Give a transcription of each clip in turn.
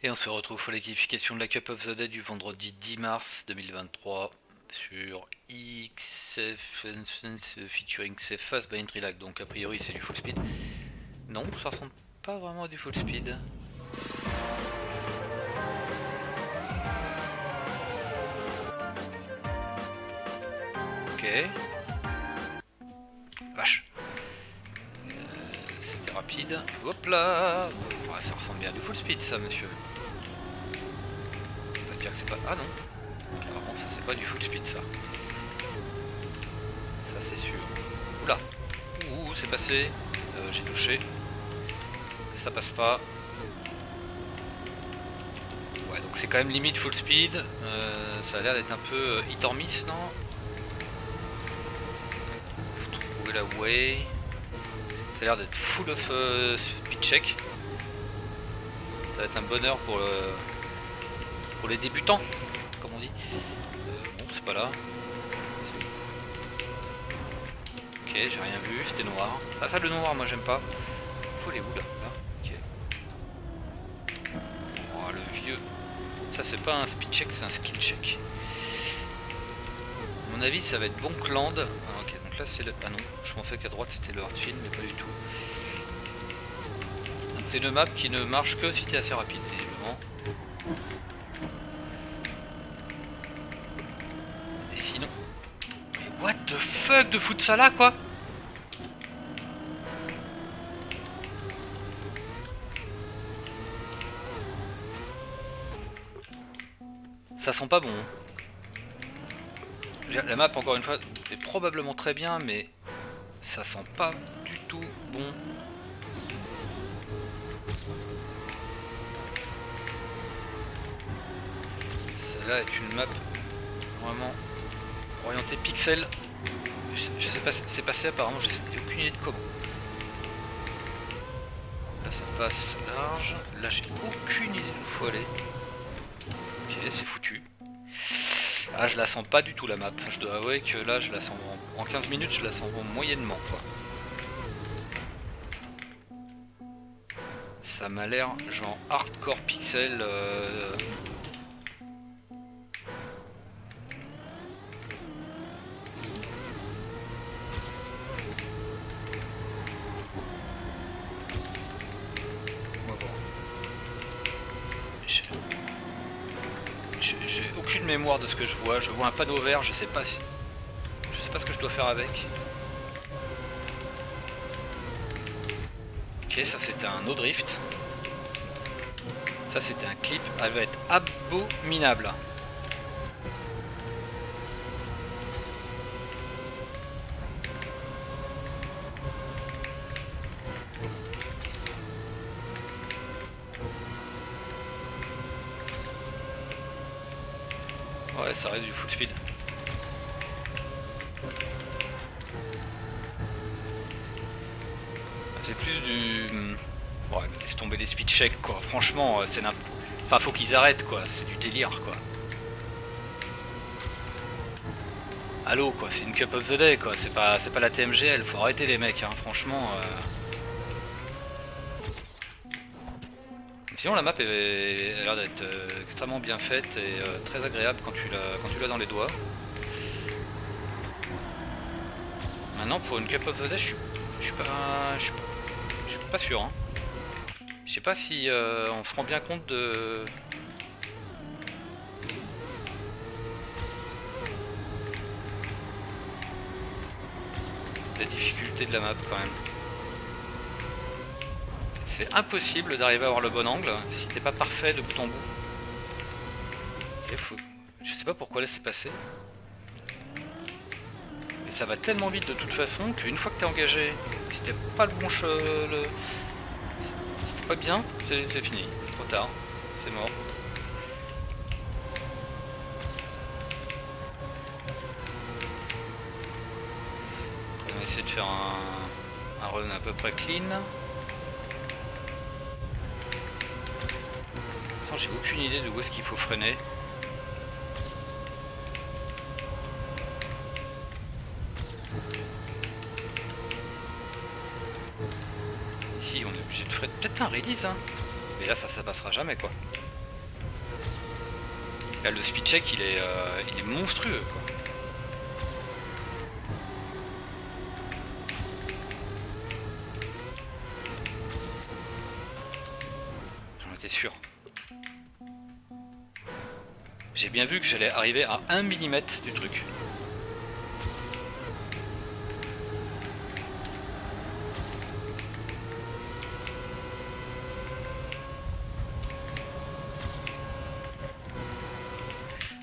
Et on se retrouve pour l'équipification de la Cup of the Day du vendredi 10 mars 2023 sur XF featuring Cephas by Intrilac. Donc a priori c'est du full speed. Non, ça ressemble pas vraiment à du full speed. Ok. Vache. C'était rapide. Hop là. Ouais, ça ressemble bien à du full speed ça monsieur. On va dire que c'est pas... Ah non. Clairement ça c'est pas du full speed ça. Ça c'est sûr. Oula. Ouh c'est passé. J'ai touché. Ça passe pas. Ouais donc c'est quand même limite full speed. Ça a l'air d'être un peu hit or miss non? Faut trouver la way. Ça a l'air d'être full of speed check. Ça va être un bonheur pour les débutants, comme on dit. Bon, c'est pas là. Ok, j'ai rien vu, c'était noir. Ah, ça, le noir, moi j'aime pas. Faut les où là, ok. Oh, le vieux. Ça, c'est pas un speed check, c'est un skill check. À mon avis, ça va être bon clan. Ah, ok, donc là, c'est le. Ah non, je pensais qu'à droite c'était le hardfield, mais pas du tout. Donc, c'est une map qui ne marche que si t'es assez rapide, évidemment. Et sinon. Mais what the fuck de foutre ça là, quoi? Ça sent pas bon. La map, encore une fois, est probablement très bien, mais ça sent pas du tout bon. Celle-là est une map vraiment orientée pixel. Je sais pas, c'est passé apparemment, j'ai aucune idée de comment. Là ça passe large. Là j'ai aucune idée d'où faut aller. Ok, c'est foutu. Ah, je la sens pas du tout la map. Je dois avouer que là, je la sens en 15 minutes, je la sens moyennement quoi. Ça m'a l'air genre hardcore pixel. On va voir. J'ai aucune mémoire de ce que je vois. Je vois un panneau vert, je sais pas si. Je sais pas ce que je dois faire avec. Ok, ça c'était un no drift. Ça c'était un clip, elle va être abominable. Ouais, ça reste du full speed. C'est plus du... Ouais, mais laisse tomber les speed checks quoi. Franchement, c'est n'importe... Enfin, faut qu'ils arrêtent quoi. C'est du délire quoi. Allô quoi, c'est une Cup of the Day quoi. C'est pas la TMGL. Faut arrêter les mecs, hein. Franchement. Sinon, la map a l'air d'être extrêmement bien faite et très agréable quand tu l'as dans les doigts. Maintenant, pour une Cup of the Day, je suis pas sûr. Hein. Je sais pas si on se rend bien compte de la difficulté de la map quand même. C'est impossible d'arriver à avoir le bon angle si t'es pas parfait de bout en bout. Je sais pas pourquoi là c'est passé. Mais ça va tellement vite de toute façon qu'une fois que t'es engagé, si t'es pas le bon si t'es pas bien, c'est fini. Trop tard. C'est mort. On va essayer de faire un run à peu près clean. J'ai aucune idée de où est-ce qu'il faut freiner. Ici on est obligé de freiner. Peut-être un release hein. Mais là ça passera jamais quoi. Là, le speed check il est monstrueux quoi. J'en étais sûr. J'ai bien vu que j'allais arriver à 1 mm du truc.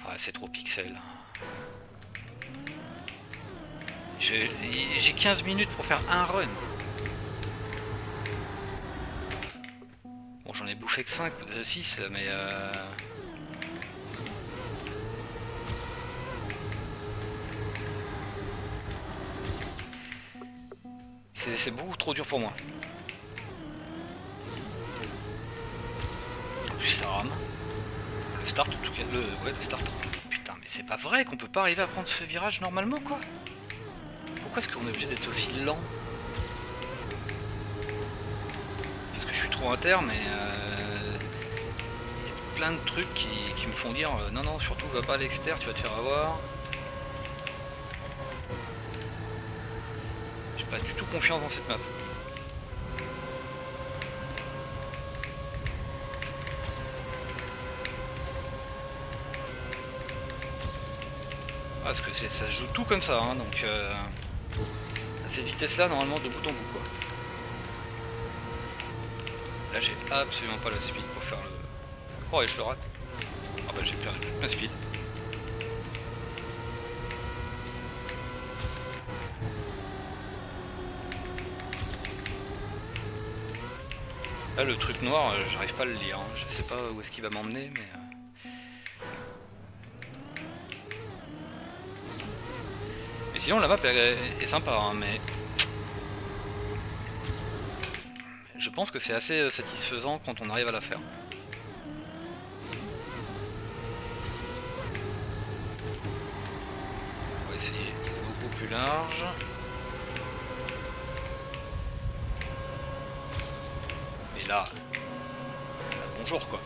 Ah, c'est trop pixel. J'ai 15 minutes pour faire un run. Bon, j'en ai bouffé que 5, 6, mais c'est beaucoup trop dur pour moi. En plus ça rame. Le start en tout cas, le start. Putain mais c'est pas vrai qu'on peut pas arriver à prendre ce virage normalement quoi. Pourquoi est-ce qu'on est obligé d'être aussi lent? Parce que je suis trop inter mais y a plein de trucs qui me font dire non non surtout va pas à l'extérieur, tu vas te faire avoir. J'ai pas du tout confiance dans cette map. Parce que ça se joue tout comme ça, hein, donc à cette vitesse là normalement de bout en bout quoi. Là j'ai absolument pas la speed pour faire le... Oh et je le rate. Ah bah j'ai perdu toute ma speed. Là le truc noir j'arrive pas à le lire, hein. Je sais pas où est-ce qu'il va m'emmener mais... Mais sinon la map est sympa hein, mais... Je pense que c'est assez satisfaisant quand on arrive à la faire. On va essayer beaucoup plus large. Et là bonjour quoi.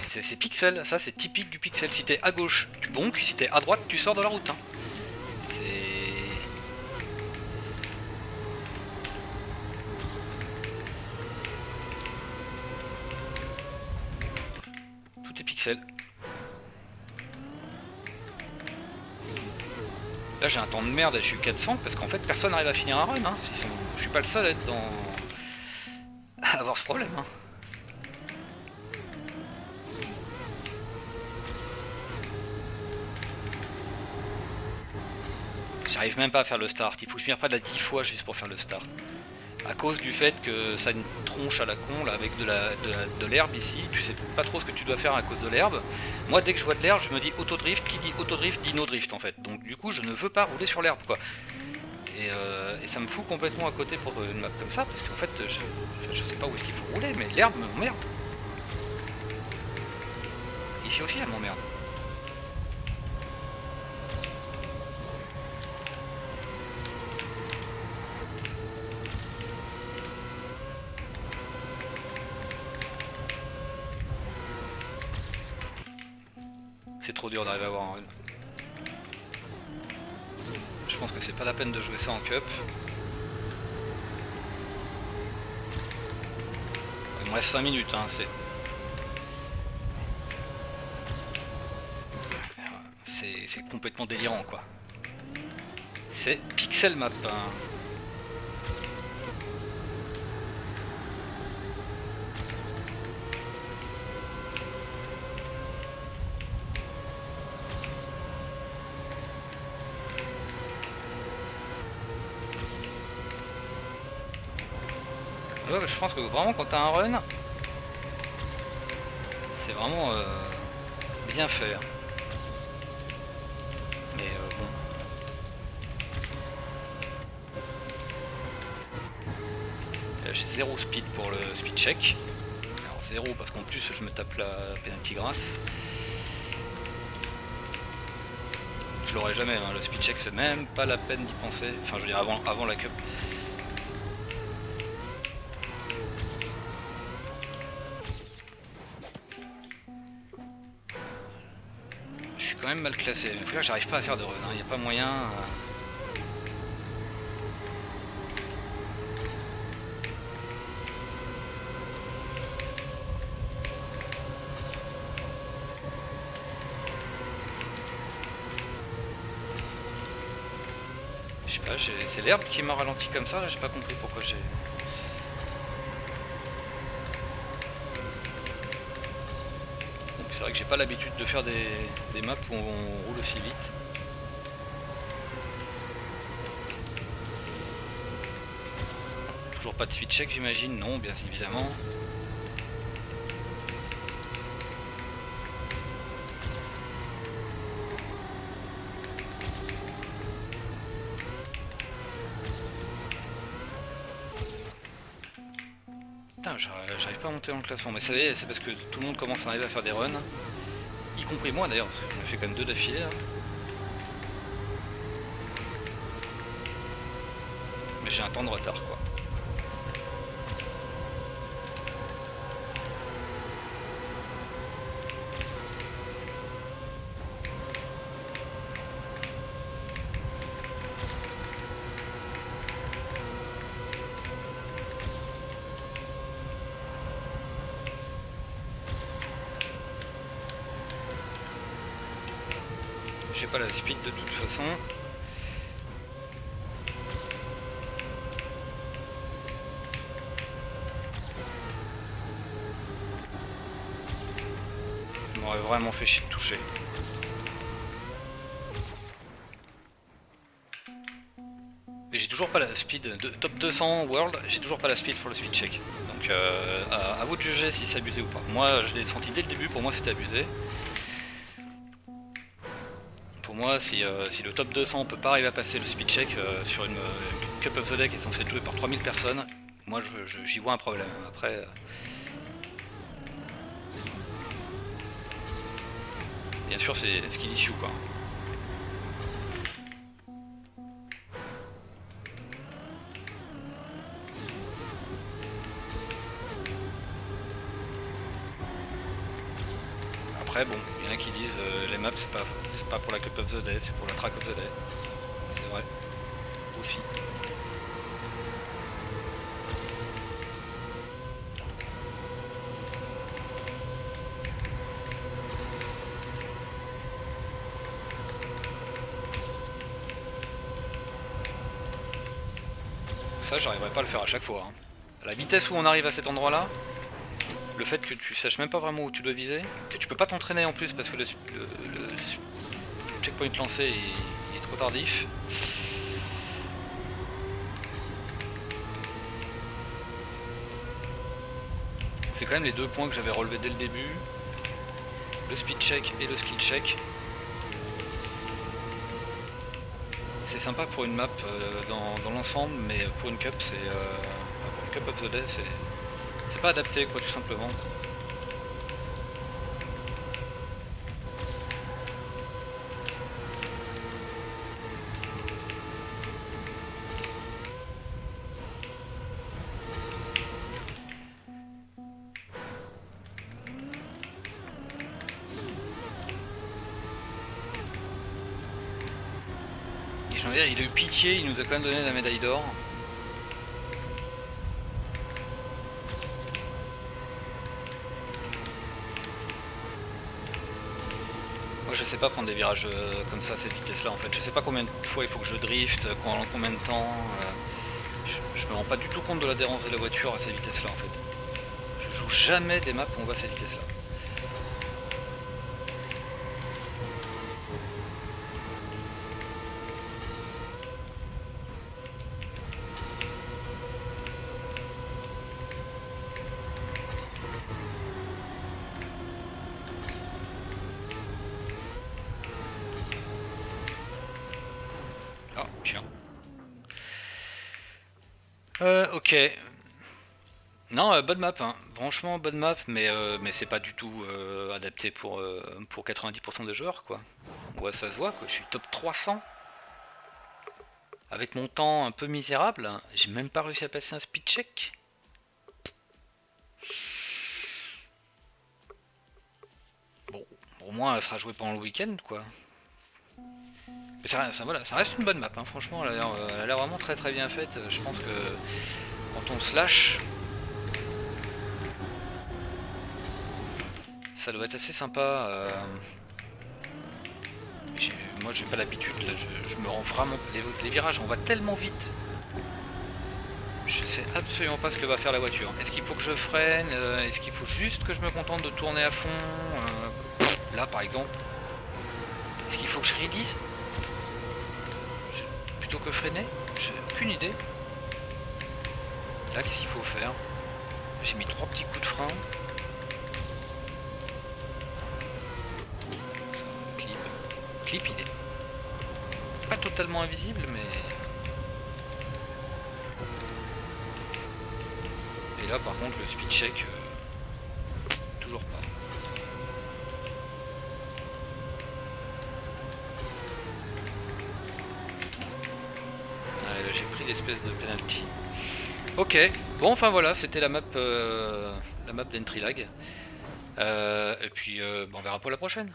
C'est pixel, ça c'est typique du pixel. Si t'es à gauche, tu bonques, si t'es à droite, tu sors de la route. Hein. Tout est pixel. Là j'ai un temps de merde, je suis 400 parce qu'en fait personne n'arrive à finir un run. Hein. Je suis pas le seul à être dans... à avoir ce problème. Hein. J'arrive même pas à faire le start, il faut que je m'y reprenne à 10 fois juste pour faire le start. À cause du fait que ça a une tronche à la con là, avec de l'herbe ici, tu sais pas trop ce que tu dois faire à cause de l'herbe. Moi dès que je vois de l'herbe je me dis autodrift, qui dit autodrift dit no drift en fait. Donc du coup je ne veux pas rouler sur l'herbe quoi. Et ça me fout complètement à côté pour une map comme ça, parce qu'en fait je sais pas où est-ce qu'il faut rouler, mais l'herbe m'emmerde. Ici aussi elle m'emmerde. C'est trop dur d'arriver à avoir un run. Je pense que c'est pas la peine de jouer ça en cup. Il me reste 5 minutes, hein, c'est complètement délirant quoi. C'est pixel map. Hein. Ouais, je pense que vraiment quand t'as un run, c'est vraiment bien fait. Mais bon. J'ai 0 speed pour le speed check. Alors 0 parce qu'en plus je me tape la penalty grasse. Je l'aurai jamais, hein. Le speed check c'est même pas la peine d'y penser. Enfin je veux dire avant la cup. suis quand même mal classé. Il faut dire que j'arrive pas à faire de run, il n'y a pas moyen. Je sais pas, c'est l'herbe qui m'a ralenti comme ça, là j'ai pas compris pourquoi j'ai... C'est vrai que j'ai pas l'habitude de faire des maps où on roule aussi vite. Toujours pas de speed check j'imagine, non bien évidemment. Putain, j'arrive pas à monter dans le classement, mais c'est parce que tout le monde commence à arriver à faire des runs. Y compris moi d'ailleurs, parce que j'en ai fait quand même 2 d'affilée là. Mais j'ai un temps de retard quoi. J'ai pas la speed de toute façon. Ça m'aurait vraiment fait chier de toucher. Et j'ai toujours pas la speed de top 200 world, j'ai toujours pas la speed pour le speed check. Donc à vous de juger si c'est abusé ou pas. Moi je l'ai senti dès le début, pour moi c'était abusé. Pour moi si le top 200 peut pas arriver à passer le speed check sur une Cup of the Day qui est censée être jouée par 3000 personnes, moi j'y vois un problème. Après... bien sûr c'est skill issue quoi. Après bon, il y en a qui disent les maps c'est pas pour la Cup of the Day, c'est pour la Track of the Day. C'est vrai. Aussi. Ça j'arriverai pas à le faire à chaque fois. Hein. À la vitesse où on arrive à cet endroit là, le fait que tu saches même pas vraiment où tu dois viser, que tu peux pas t'entraîner en plus parce que le checkpoint lancé il est trop tardif. C'est quand même les 2 points que j'avais relevés dès le début. Le speed check et le skill check. C'est sympa pour une map dans l'ensemble, mais pour une cup c'est... pour une cup of the day c'est pas adapté quoi tout simplement. Il a eu pitié, il nous a quand même donné la médaille d'or. Moi je sais pas prendre des virages comme ça à cette vitesse là en fait. Je sais pas combien de fois il faut que je drift, combien de temps. Je me rends pas du tout compte de l'adhérence de la voiture à cette vitesse là en fait. Je joue jamais des maps où on va à cette vitesse là. Ah, tiens. Ok. Non, bonne map, hein. Franchement bonne map, mais c'est pas du tout adapté pour 90% des joueurs quoi. Ouais, ça se voit quoi, je suis top 300. Avec mon temps un peu misérable, hein, j'ai même pas réussi à passer un speed check. Bon, Au moins, elle sera jouée pendant le week-end, quoi. Mais voilà, ça reste une bonne map, hein. Franchement, elle a l'air vraiment très très bien faite. Je pense que quand on se lâche, ça doit être assez sympa. Moi, j'ai pas l'habitude, là, je me rends vraiment. Les virages, on va tellement vite. Je sais absolument pas ce que va faire la voiture. Est-ce qu'il faut que je freine? Est-ce qu'il faut juste que je me contente de tourner à fond? Là, par exemple. Est-ce qu'il faut que je rédise plutôt que freiner? J'ai aucune idée. Là, qu'est-ce qu'il faut faire? J'ai mis 3 petits coups de frein. Clip. Clip, il est pas totalement invisible, mais... Et là, par contre, le speed check, toujours pas. Ouais, là, j'ai pris l'espèce de penalty. Ok, bon, enfin voilà, c'était la map d'Entry Lag. Et puis, on verra pour la prochaine.